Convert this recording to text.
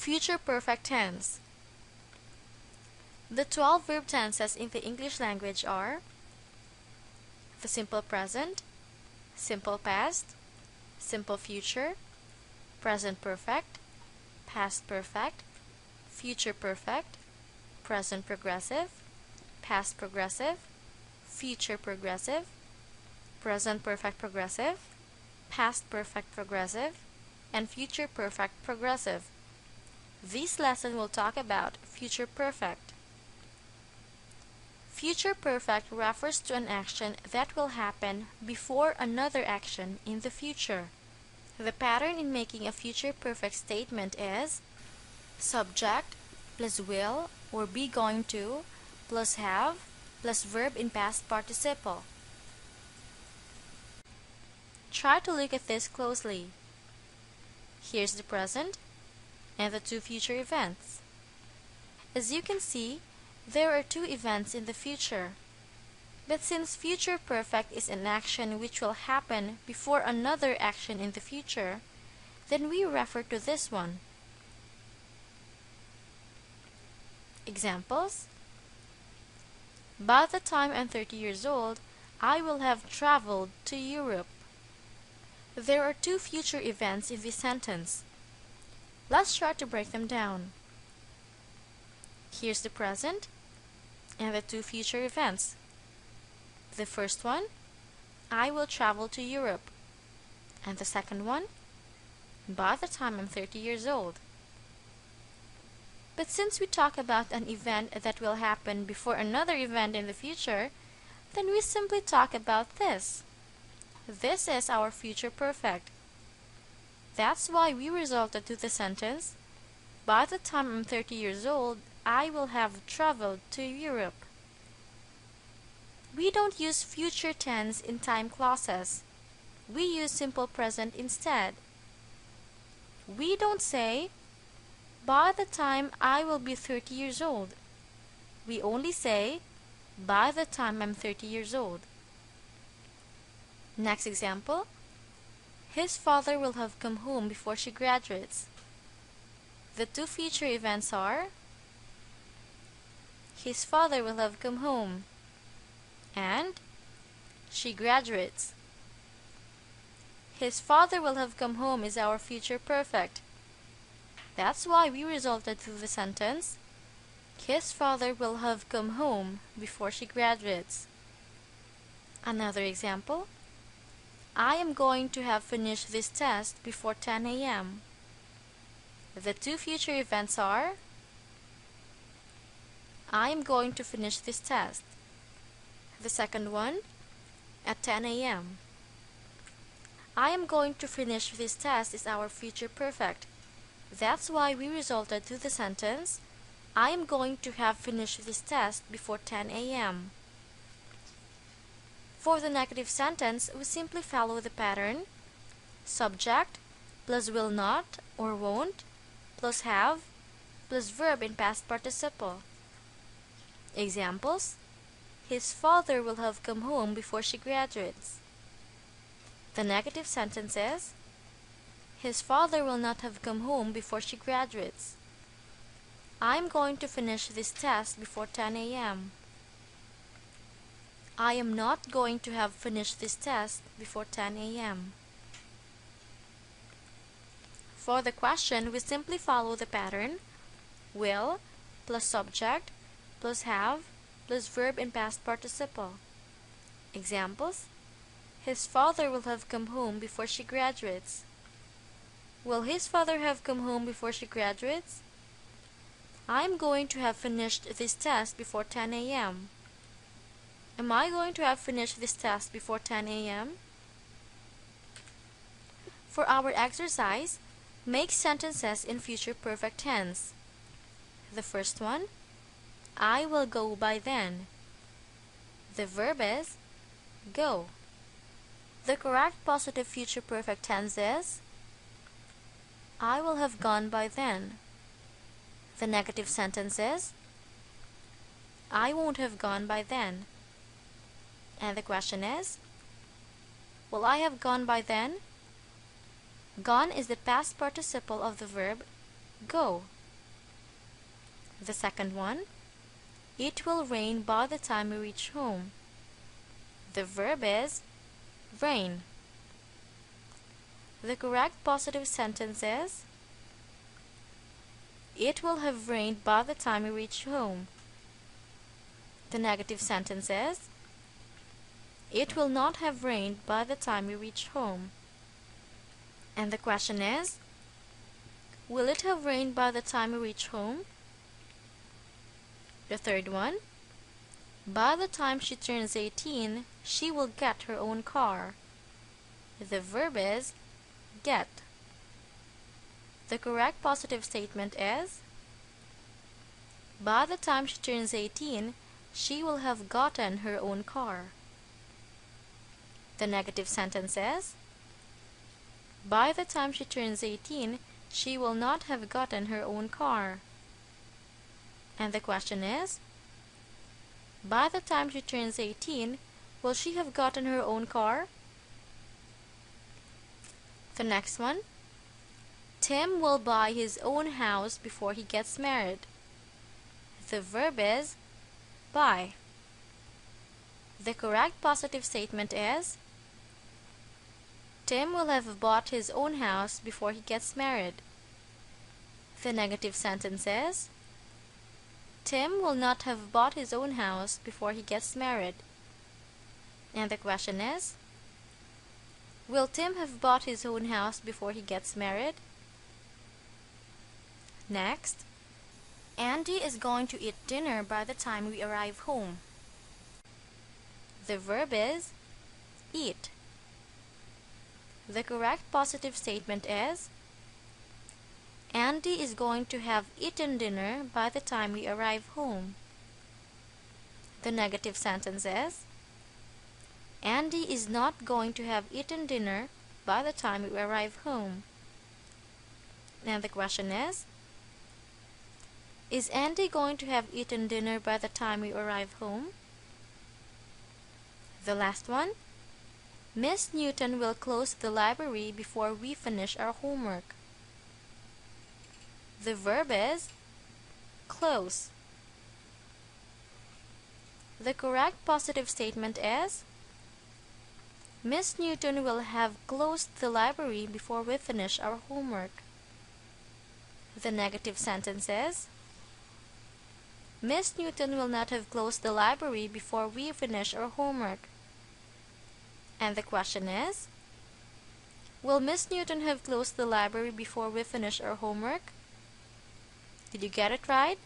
Future perfect tense. The 12 verb tenses in the English language are the simple present, simple past, simple future, present perfect, past perfect, future perfect, present progressive, past progressive, future progressive, present perfect progressive, past perfect progressive, and future perfect progressive. This lesson will talk about future perfect. Future perfect refers to an action that will happen before another action in the future. The pattern in making a future perfect statement is subject plus will or be going to plus have plus verb in past participle. Try to look at this closely. Here's the present and the two future events. As you can see, there are two events in the future. But since future perfect is an action which will happen before another action in the future, then we refer to this one. Examples: by the time I'm 30 years old, I will have traveled to Europe. There are two future events in this sentence. Let's try to break them down. Here's the present and the two future events. The first one, I will travel to Europe. And the second one, by the time I'm 30 years old. But since we talk about an event that will happen before another event in the future, then we simply talk about this. This is our future perfect. That's why we resorted to the sentence, by the time I'm 30 years old, I will have traveled to Europe. We don't use future tense in time clauses. We use simple present instead. We don't say, by the time I will be 30 years old. We only say, by the time I'm 30 years old. Next example. His father will have come home before she graduates. The two future events are his father will have come home and she graduates. His father will have come home is our future perfect. That's why we resorted to the sentence, his father will have come home before she graduates. Another example. I am going to have finished this test before 10 a.m. The two future events are I am going to finish this test. The second one, at 10 a.m. I am going to finish this test is our future perfect. That's why we resorted to the sentence, I am going to have finished this test before 10 a.m. For the negative sentence, we simply follow the pattern subject plus will not or won't plus have plus verb in past participle. Examples: his father will have come home before she graduates. The negative sentence is his father will not have come home before she graduates. I'm going to finish this test before 10 a.m. I am not going to have finished this test before 10 a.m. For the question, we simply follow the pattern will plus subject plus have plus verb in past participle. Examples: his father will have come home before she graduates. Will his father have come home before she graduates? I'm going to have finished this test before 10 a.m. Am I going to have finished this test before 10 a.m.? For our exercise, make sentences in future perfect tense. The first one, I will go by then. The verb is go. The correct positive future perfect tense is I will have gone by then. The negative sentence is I won't have gone by then. And the question is, will I have gone by then? Gone is the past participle of the verb go. The second one, it will rain by the time we reach home. The verb is rain. The correct positive sentence is, it will have rained by the time we reach home. The negative sentence is, it will not have rained by the time we reach home. And the question is, will it have rained by the time we reach home? The third one, by the time she turns 18, she will get her own car. The verb is get. The correct positive statement is, by the time she turns 18, she will have gotten her own car. The negative sentence is, by the time she turns 18, she will not have gotten her own car. And the question is, by the time she turns 18, will she have gotten her own car? The next one, Tim will buy his own house before he gets married. The verb is buy. The correct positive statement is, Tim will have bought his own house before he gets married. The negative sentence is, Tim will not have bought his own house before he gets married. And the question is, will Tim have bought his own house before he gets married? Next, Andy is going to eat dinner by the time we arrive home. The verb is eat. The correct positive statement is, Andy is going to have eaten dinner by the time we arrive home. The negative sentence is, Andy is not going to have eaten dinner by the time we arrive home. And the question is Andy going to have eaten dinner by the time we arrive home? The last one, Miss Newton will close the library before we finish our homework. The verb is close. The correct positive statement is, Miss Newton will have closed the library before we finish our homework. The negative sentence is, Miss Newton will not have closed the library before we finish our homework. And the question is, will Miss Newton have closed the library before we finish our homework? Did you get it right?